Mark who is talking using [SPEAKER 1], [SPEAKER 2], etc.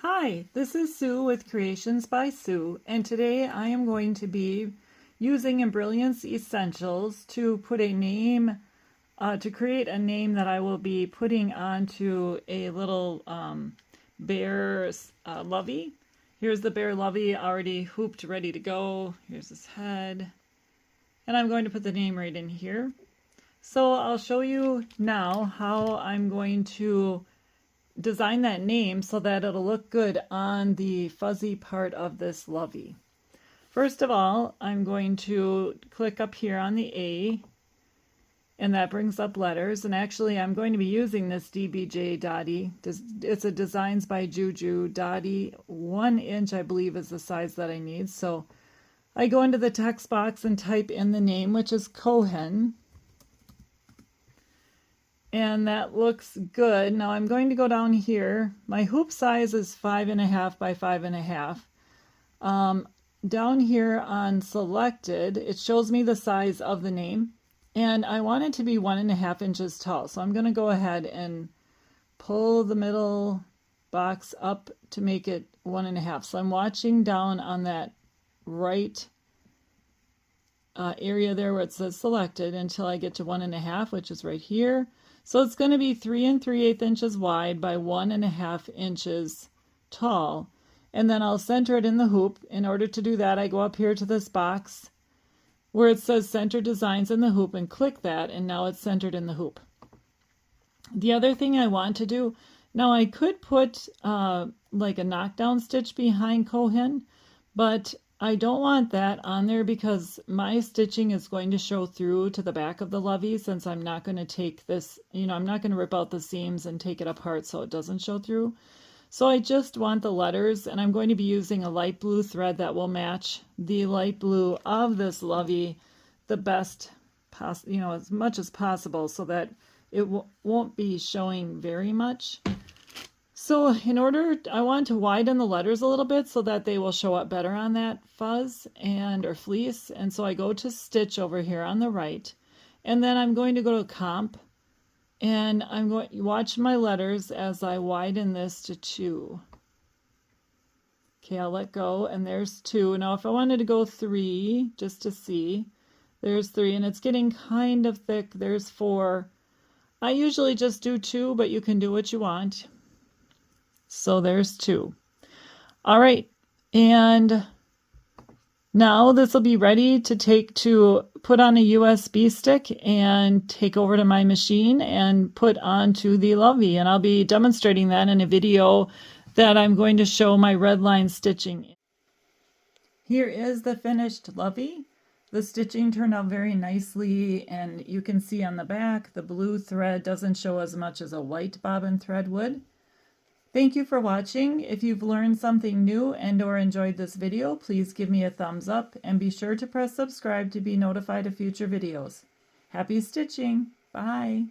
[SPEAKER 1] Hi, this is Sue with Creations by Sue, and today I am going to be using Embrilliance Essentials to put a name, to create a name that I will be putting onto a little bear Lovey. Here's the bear Lovey already hooped, ready to go. Here's his head, and I'm going to put the name right in here. So I'll show you now how I'm going to design that name so that it'll look good on the fuzzy part of this Lovey. First of all, I'm going to click up here on the A, and that brings up letters. And actually, I'm going to be using this DBJ Dottie. It's a Designs by Juju Dottie. 1 inch, I believe, is the size that I need. So I go into the text box and type in the name, which is Cohen. And that looks good. Now I'm going to go down here. My hoop size is 5.5 by 5.5. Down here on selected, it shows me the size of the name. And I want it to be 1.5 inches tall. So I'm going to go ahead and pull the middle box up to make it 1.5. So I'm watching down on that right area there where it says selected until I get to 1.5, which is right here. So it's going to be 3 3/8 inches wide by 1.5 inches tall. And then I'll center it in the hoop. In order to do that, I go up here to this box where it says Center Designs in the Hoop and click that, and now it's centered in the hoop. The other thing I want to do, now I could put like a knockdown stitch behind Cohen, but I don't want that on there because my stitching is going to show through to the back of the Lovey, since I'm not going to take this, I'm not going to rip out the seams and take it apart so it doesn't show through. So I just want the letters, and I'm going to be using a light blue thread that will match the light blue of this Lovey the best, as much as possible, so that it won't be showing very much. So I want to widen the letters a little bit so that they will show up better on that fuzz or fleece. And so I go to stitch over here on the right, and then I'm going to go to comp, and I'm going to watch my letters as I widen this to 2. Okay, I'll let go, and there's 2. Now if I wanted to go 3, just to see, there's 3, and it's getting kind of thick. There's 4. I usually just do 2, but you can do what you want. So there's 2. All right, and now this will be ready to put on a USB stick and take over to my machine and put onto the Lovey. And I'll be demonstrating that in a video that I'm going to show my Redline stitching. Here is the finished Lovey. The stitching turned out very nicely, and you can see on the back the blue thread doesn't show as much as a white bobbin thread would. Thank you for watching. If you've learned something new and/or enjoyed this video, please give me a thumbs up and be sure to press subscribe to be notified of future videos. Happy stitching! Bye!